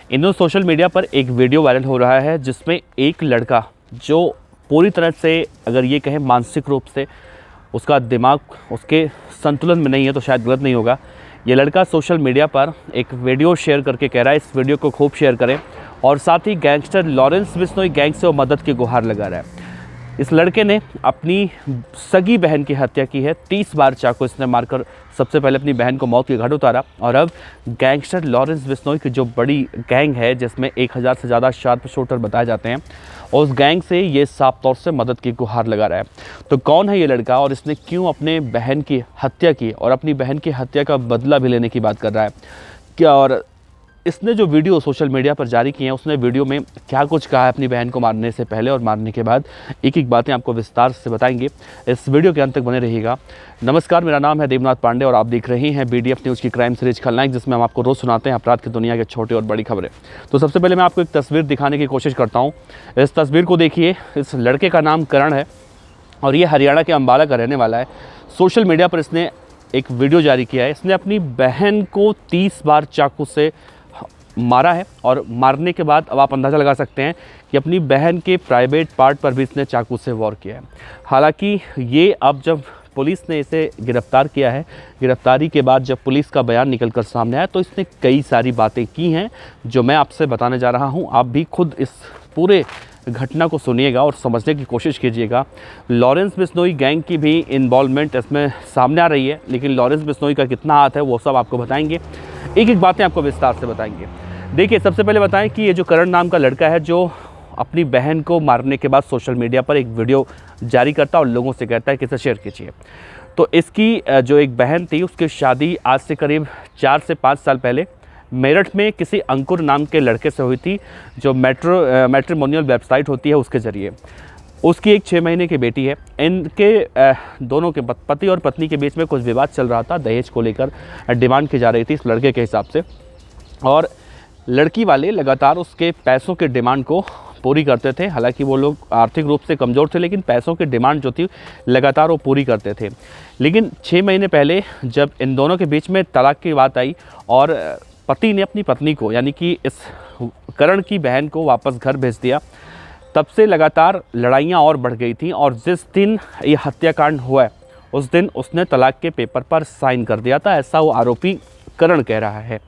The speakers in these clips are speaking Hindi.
इन सोशल मीडिया पर एक वीडियो वायरल हो रहा है जिसमें एक लड़का जो पूरी तरह से अगर ये कहें मानसिक रूप से उसका दिमाग उसके संतुलन में नहीं है तो शायद गलत नहीं होगा। ये लड़का सोशल मीडिया पर एक वीडियो शेयर करके कह रहा है इस वीडियो को खूब शेयर करें और साथ ही गैंगस्टर लॉरेंस बिश्नोई गैंग से वो मदद की गुहार लगा रहा है। इस लड़के ने अपनी सगी बहन की हत्या की है। 30 बार चाकू इसने मारकर सबसे पहले अपनी बहन को मौत के घाट उतारा और अब गैंगस्टर लॉरेंस बिश्नोई की जो बड़ी गैंग है जिसमें 1000 से ज़्यादा शार्प शूटर बताए जाते हैं और उस गैंग से ये साफ तौर से मदद की गुहार लगा रहा है। तो कौन है ये लड़का और इसने क्यों अपने बहन की हत्या की और अपनी बहन की हत्या का बदला भी लेने की बात कर रहा है क्या, और इसने जो वीडियो सोशल मीडिया पर जारी की है उसने वीडियो में क्या कुछ कहा है अपनी बहन को मारने से पहले और मारने के बाद, एक एक बातें आपको विस्तार से बताएंगे। इस वीडियो के अंत तक बने रहिएगा। नमस्कार, मेरा नाम है देवनाथ पांडे और आप देख रहे हैं BDF न्यूज़ की क्राइम सीरीज खलनायक, जिसमें हम आपको रोज़ सुनाते हैं अपराध की दुनिया के छोटे और बड़ी खबरें। तो सबसे पहले मैं आपको एक तस्वीर दिखाने की कोशिश करता हूँ। इस तस्वीर को देखिए। इस लड़के का नाम करण है और ये हरियाणा के अम्बाला का रहने वाला है। सोशल मीडिया पर इसने एक वीडियो जारी किया है। इसने अपनी बहन को 30 बार चाकू से मारा है और मारने के बाद अब आप अंदाज़ा लगा सकते हैं कि अपनी बहन के प्राइवेट पार्ट पर भी इसने चाकू से वार किया है। हालांकि ये अब जब पुलिस ने इसे गिरफ्तार किया है, गिरफ्तारी के बाद जब पुलिस का बयान निकल कर सामने आया तो इसने कई सारी बातें की हैं जो मैं आपसे बताने जा रहा हूँ। आप भी खुद इस पूरे घटना को सुनिएगा और समझने की कोशिश कीजिएगा। लॉरेंस बिश्नोई गैंग की भी इन्वॉल्वमेंट इसमें सामने आ रही है, लेकिन लॉरेंस बिश्नोई का कितना हाथ है वो सब आपको बताएंगे। एक एक बातें आपको विस्तार से बताएंगे। देखिए, सबसे पहले बताएं कि ये जो करण नाम का लड़का है जो अपनी बहन को मारने के बाद सोशल मीडिया पर एक वीडियो जारी करता है और लोगों से कहता है कि इसे शेयर कीजिए। तो इसकी जो एक बहन थी उसकी शादी आज से करीब 4 से 5 साल पहले मेरठ में किसी अंकुर नाम के लड़के से हुई थी, जो मैट्रिमोनियल वेबसाइट होती है उसके ज़रिए। उसकी एक 6 महीने की बेटी है। इनके दोनों के पति और पत्नी के बीच में कुछ विवाद चल रहा था, दहेज को लेकर डिमांड की जा रही थी इस लड़के के हिसाब से, और लड़की वाले लगातार उसके पैसों के डिमांड को पूरी करते थे। हालांकि वो लोग आर्थिक रूप से कमज़ोर थे, लेकिन पैसों की डिमांड जो थी लगातार वो पूरी करते थे। लेकिन 6 महीने पहले जब इन दोनों के बीच में तलाक की बात आई और पति ने अपनी पत्नी को, यानी कि इस करण की बहन को वापस घर भेज दिया, तब से लगातार लड़ाइयाँ और बढ़ गई थी। और जिस दिन ये हत्याकांड हुआ है उस दिन उसने तलाक के पेपर पर साइन कर दिया था, ऐसा वो आरोपी करण कह रहा है।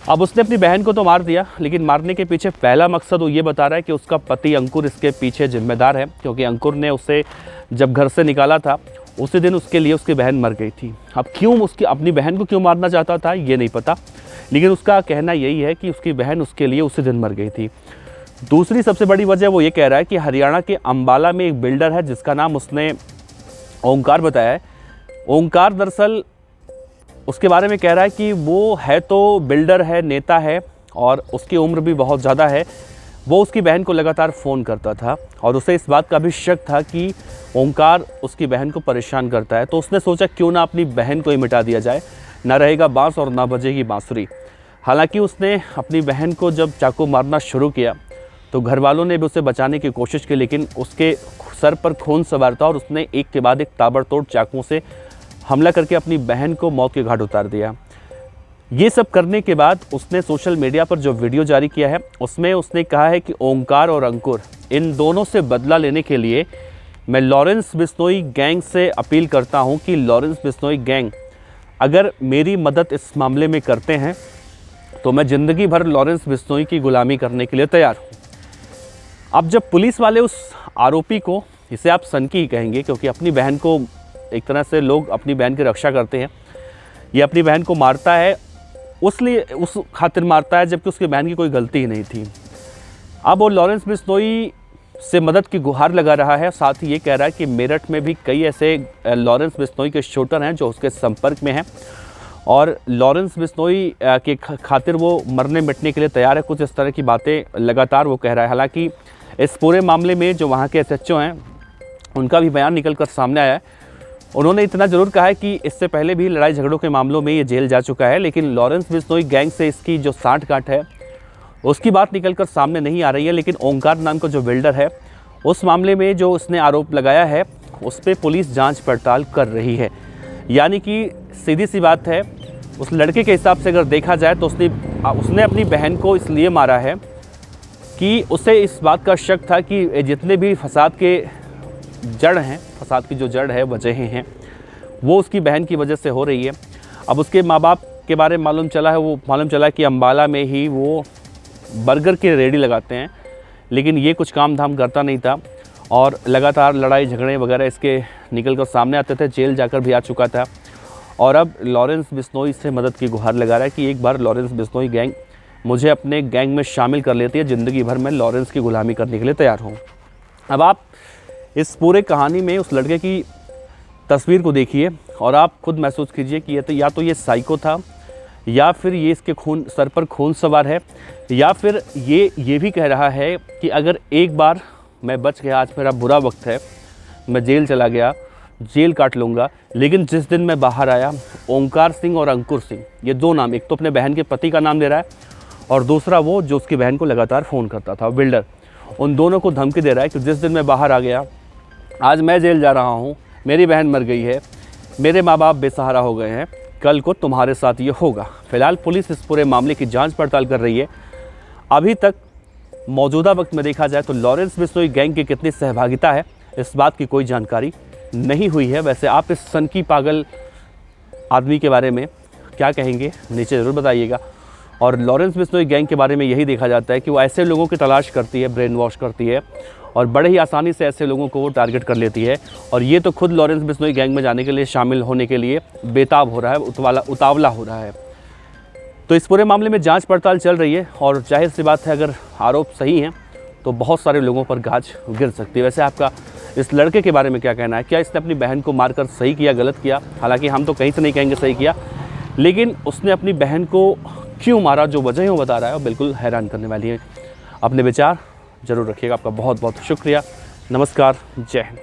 अब उसने अपनी बहन को तो मार दिया, लेकिन मारने के पीछे पहला मकसद वो ये बता रहा है कि उसका पति अंकुर इसके पीछे जिम्मेदार है, क्योंकि अंकुर ने उसे जब घर से निकाला था उसी दिन उसके लिए उसकी बहन मर गई थी। अब क्यों उसकी अपनी बहन को क्यों मारना चाहता था ये नहीं पता, लेकिन उसका कहना यही है कि उसकी बहन उसके लिए उसी दिन मर गई थी। दूसरी सबसे बड़ी वजह वो ये कह रहा है कि हरियाणा के अम्बाला में एक बिल्डर है जिसका नाम उसने ओंकार बताया है। ओंकार दरअसल उसके बारे में कह रहा है कि वो है तो बिल्डर है, नेता है और उसकी उम्र भी बहुत ज़्यादा है। वो उसकी बहन को लगातार फ़ोन करता था और उसे इस बात का भी शक था कि ओंकार उसकी बहन को परेशान करता है। तो उसने सोचा क्यों ना अपनी बहन को ही मिटा दिया जाए, ना रहेगा बांस और ना बजेगी बांसुरी। हालांकि उसने अपनी बहन को जब चाकू मारना शुरू किया तो घर वालों ने भी उसे बचाने की कोशिश की, लेकिन उसके सर पर खून सवार था और उसने एक के बाद एक ताबड़तोड़ चाकुओं से हमला करके अपनी बहन को मौत के घाट उतार दिया। ये सब करने के बाद उसने सोशल मीडिया पर जो वीडियो जारी किया है उसमें उसने कहा है कि ओंकार और अंकुर इन दोनों से बदला लेने के लिए मैं लॉरेंस बिश्नोई गैंग से अपील करता हूं कि लॉरेंस बिश्नोई गैंग अगर मेरी मदद इस मामले में करते हैं तो मैं ज़िंदगी भर लॉरेंस बिश्नोई की गुलामी करने के लिए तैयार हूँ। अब जब पुलिस वाले उस आरोपी को, इसे आप सनकी ही कहेंगे क्योंकि अपनी बहन को एक तरह से लोग अपनी बहन की रक्षा करते हैं, ये अपनी बहन को मारता है उस खातिर मारता है जबकि उसकी बहन की कोई गलती ही नहीं थी। अब वो लॉरेंस बिश्नोई से मदद की गुहार लगा रहा है। साथ ही ये कह रहा है कि मेरठ में भी कई ऐसे लॉरेंस बिश्नोई के शूटर हैं जो उसके संपर्क में हैं और लॉरेंस बिश्नोई के खातिर वो मरने मिटने के लिए तैयार है। कुछ इस तरह की बातें लगातार वो कह रहा है। हालांकि इस पूरे मामले में जो वहाँ के SHO हैं उनका भी बयान निकल कर सामने आया है। उन्होंने इतना ज़रूर कहा है कि इससे पहले भी लड़ाई झगड़ों के मामलों में ये जेल जा चुका है, लेकिन लॉरेंस बिश्नोई गैंग से इसकी जो साठगांठ है उसकी बात निकल कर सामने नहीं आ रही है। लेकिन ओंकार नाम का जो बिल्डर है उस मामले में जो उसने आरोप लगाया है उस पर पुलिस जांच पड़ताल कर रही है। यानी कि सीधी सी बात है, उस लड़के के हिसाब से अगर देखा जाए तो उसने अपनी बहन को इसलिए मारा है कि उसे इस बात का शक था कि जितने भी फसाद के जड़ हैं, फसाद की जो जड़ है, वजहें हैं, वो उसकी बहन की वजह से हो रही है। अब उसके माँ बाप के बारे में मालूम चला कि अम्बाला में ही वो बर्गर की रेडी लगाते हैं, लेकिन ये कुछ काम धाम करता नहीं था और लगातार लड़ाई झगड़े वगैरह इसके निकल कर सामने आते थे। जेल जाकर भी आ चुका था और अब लॉरेंस बिश्नोई से मदद की गुहार लगा रहा है कि एक बार लॉरेंस बिश्नोई गैंग मुझे अपने गैंग में शामिल कर लेती है, ज़िंदगी भर मैं लॉरेंस की गुलामी करने के लिए तैयार हूँ। अब आप इस पूरे कहानी में उस लड़के की तस्वीर को देखिए और आप खुद महसूस कीजिए कि या तो ये साइको था, या फिर ये इसके सर पर खून सवार है, या फिर ये भी कह रहा है कि अगर एक बार मैं बच गया, आज मेरा बुरा वक्त है, मैं जेल चला गया, जेल काट लूँगा, लेकिन जिस दिन मैं बाहर आया, ओंकार सिंह और अंकुर सिंह, ये दो नाम, एक तो अपने बहन के पति का नाम ले रहा है और दूसरा वो जो उसकी बहन को लगातार फ़ोन करता था, बिल्डर, उन दोनों को धमकी दे रहा है कि जिस दिन मैं बाहर आ गया, आज मैं जेल जा रहा हूँ, मेरी बहन मर गई है, मेरे माँ बाप बेसहारा हो गए हैं, कल को तुम्हारे साथ ये होगा। फिलहाल पुलिस इस पूरे मामले की जांच पड़ताल कर रही है। अभी तक मौजूदा वक्त में देखा जाए तो लॉरेंस बिश्नोई गैंग की कितनी सहभागिता है, इस बात की कोई जानकारी नहीं हुई है। वैसे आप इस सनकी पागल आदमी के बारे में क्या कहेंगे, नीचे ज़रूर बताइएगा। और लॉरेंस बिश्नोई गैंग के बारे में यही देखा जाता है कि वो ऐसे लोगों की तलाश करती है, ब्रेन वॉश करती है और बड़े ही आसानी से ऐसे लोगों को वो टारगेट कर लेती है। और ये तो खुद लॉरेंस बिश्नोई गैंग में जाने के लिए, शामिल होने के लिए बेताब हो रहा है, उतावला हो रहा है। तो इस पूरे मामले में जांच पड़ताल चल रही है और जाहिर सी बात है, अगर आरोप सही हैं तो बहुत सारे लोगों पर गाज गिर सकती है। वैसे आपका इस लड़के के बारे में क्या कहना है? क्या इसने अपनी बहन को मारकर सही किया, गलत किया? हालांकि हम तो कहीं से नहीं कहेंगे सही किया, लेकिन उसने अपनी बहन को क्यों मारा, जो वजह वो बता रहा है, वो बिल्कुल हैरान करने वाली है। अपने विचार ज़रूर रखिएगा। आपका बहुत बहुत शुक्रिया। नमस्कार, जय हिंद।